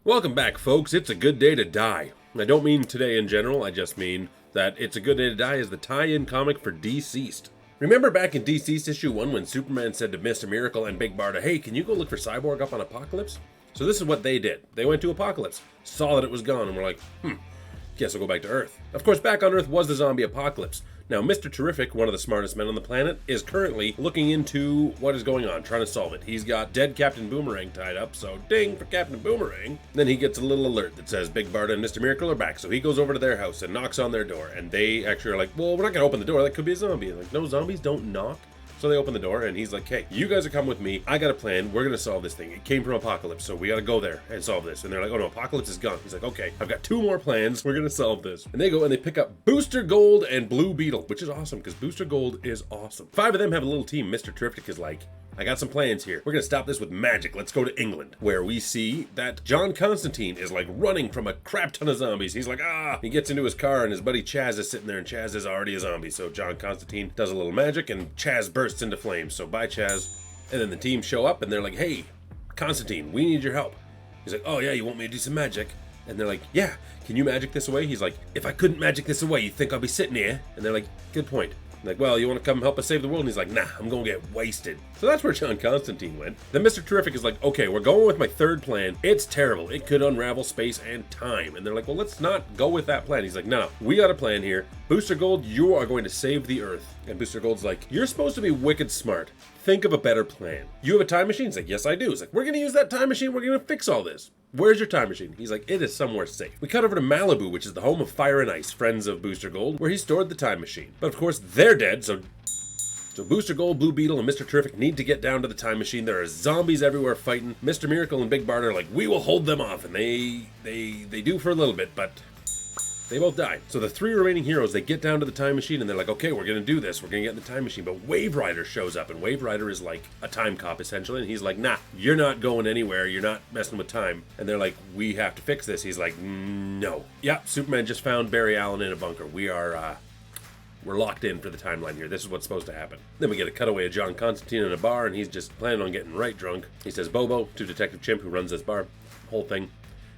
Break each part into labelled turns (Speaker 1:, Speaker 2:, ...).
Speaker 1: Welcome back, folks. It's a good day to die. I don't mean today in general, I just mean that It's a Good Day to Die is the tie-in comic for DCeased. Remember back in DCeased issue 1 when Superman said to Mr. Miracle and Big Barda, hey, can you go look for Cyborg up on Apokolips? So this is what they did. They went to Apokolips, saw that it was gone, and were like, guess I'll go back to Earth. Of course, back on Earth was the zombie apocalypse. Now, Mr. Terrific, one of the smartest men on the planet, is currently looking into what is going on, trying to solve it. He's got dead Captain Boomerang tied up, so ding for Captain Boomerang. Then he gets a little alert that says Big Barda and Mr. Miracle are back, so he goes over to their house and knocks on their door, and they actually are like, well, we're not going to open the door, that could be a zombie. Like, no, zombies don't knock. So they open the door, and he's like, hey, you guys are coming with me. I got a plan. We're going to solve this thing. It came from Apokolips, so we got to go there and solve this. And they're like, oh, no, Apokolips is gone. He's like, okay, I've got 2 more plans. We're going to solve this. And they go and they pick up Booster Gold and Blue Beetle, which is awesome because Booster Gold is awesome. 5 of them have a little team. Mr. Terrific is like, I got some plans here. We're going to stop this with magic. Let's go to England, where we see that John Constantine is like running from a crap ton of zombies. He's like, He gets into his car and his buddy Chaz is sitting there, and Chaz is already a zombie. So John Constantine does a little magic and Chaz bursts into flames. So bye, Chaz. And then the team show up and they're like, hey, Constantine, we need your help. He's like, oh yeah, you want me to do some magic? And they're like, yeah, can you magic this away? He's like, if I couldn't magic this away, you think I'll be sitting here? And they're like, good point. Like, well, you want to come help us save the world? And he's like, nah, I'm going to get wasted. So that's where John Constantine went. Then Mr. Terrific is like, okay, we're going with my 3rd plan. It's terrible. It could unravel space and time. And they're like, well, let's not go with that plan. He's like, no, we got a plan here. Booster Gold, you are going to save the Earth. And Booster Gold's like, you're supposed to be wicked smart. Think of a better plan. You have a time machine? He's like, yes, I do. He's like, we're going to use that time machine. We're going to fix all this. Where's your time machine? He's like, it is somewhere safe. We cut over to Malibu, which is the home of Fire and Ice, friends of Booster Gold, where he stored the time machine. But of course, they're dead, so Booster Gold, Blue Beetle, and Mr. Terrific need to get down to the time machine. There are zombies everywhere fighting. Mr. Miracle and Big Barda are like, we will hold them off. And they do for a little bit, but they both die. So the 3 remaining heroes, they get down to the time machine and they're like, okay, we're going to do this. We're going to get in the time machine. But Wave Rider shows up, and Wave Rider is like a time cop, essentially. And he's like, nah, you're not going anywhere. You're not messing with time. And they're like, we have to fix this. He's like, no. Yeah, Superman just found Barry Allen in a bunker. We're locked in for the timeline here. This is what's supposed to happen. Then we get a cutaway of John Constantine in a bar, and he's just planning on getting right drunk. He says, Bobo, to Detective Chimp, who runs this bar, whole thing.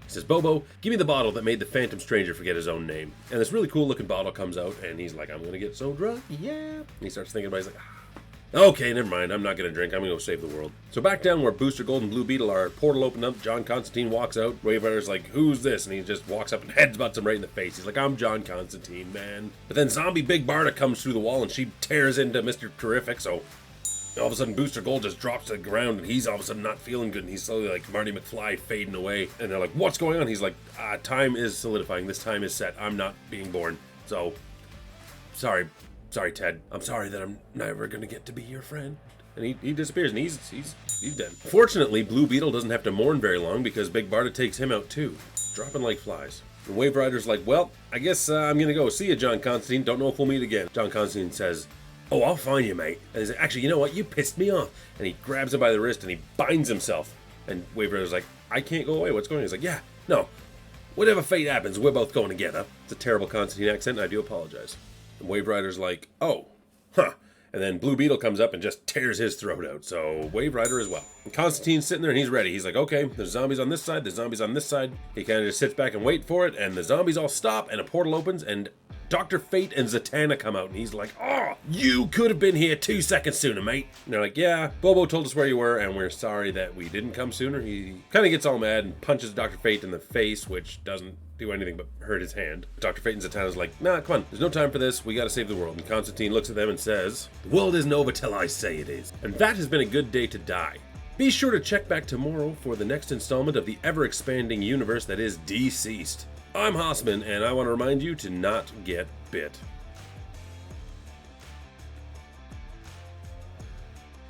Speaker 1: He says, Bobo, give me the bottle that made the Phantom Stranger forget his own name. And this really cool looking bottle comes out, and he's like, I'm going to get so drunk, yeah. And he starts thinking about it, he's like, okay, never mind, I'm not going to drink, I'm going to go save the world. So back down where Booster Gold and Blue Beetle are, portal opened up, John Constantine walks out, Wave Rider's like, who's this? And he just walks up and headbutts him right in the face. He's like, I'm John Constantine, man. But then zombie Big Barda comes through the wall and she tears into Mr. Terrific, so all of a sudden Booster Gold just drops to the ground and he's all of a sudden not feeling good and he's slowly like Marty McFly fading away. And they're like, what's going on? He's like, time is solidifying, this time is set, I'm not being born, so sorry Ted, I'm sorry that I'm never gonna get to be your friend. And he disappears and he's dead. Fortunately, Blue Beetle doesn't have to mourn very long because Big Barda takes him out too, dropping like flies. And Wave Rider's like, well, I guess I'm gonna go. See you, John Constantine, don't know if we'll meet again. John Constantine says, oh, I'll find you, mate. And he's like, actually, you know what, you pissed me off. And he grabs him by the wrist and he binds himself. And Wave Rider's like, I can't go away, what's going on? He's like, yeah, no, whatever fate happens, we're both going together. It's a terrible Constantine accent and I do apologize. And Wave Rider's like, oh, huh. And then Blue Beetle comes up and just tears his throat out. So Wave Rider as well. And Constantine's sitting there and he's ready. He's like, okay, there's zombies on this side, there's zombies on this side. He kind of just sits back and wait for it. And the zombies all stop and a portal opens and Dr. Fate and Zatanna come out. And he's like, oh, you could have been here 2 seconds sooner, mate. And they're like, yeah, Bobo told us where you were and we're sorry that we didn't come sooner. He kind of gets all mad and punches Dr. Fate in the face, which doesn't do anything but hurt his hand. Dr. Fate and Zatanna's like, nah, come on, there's no time for this, we gotta save the world. And Constantine looks at them and says, the world isn't over till I say it is. And that has been a good day to die. Be sure to check back tomorrow for the next installment of the ever-expanding universe that is DCeased. I'm Haussmann, and I want to remind you to not get bit.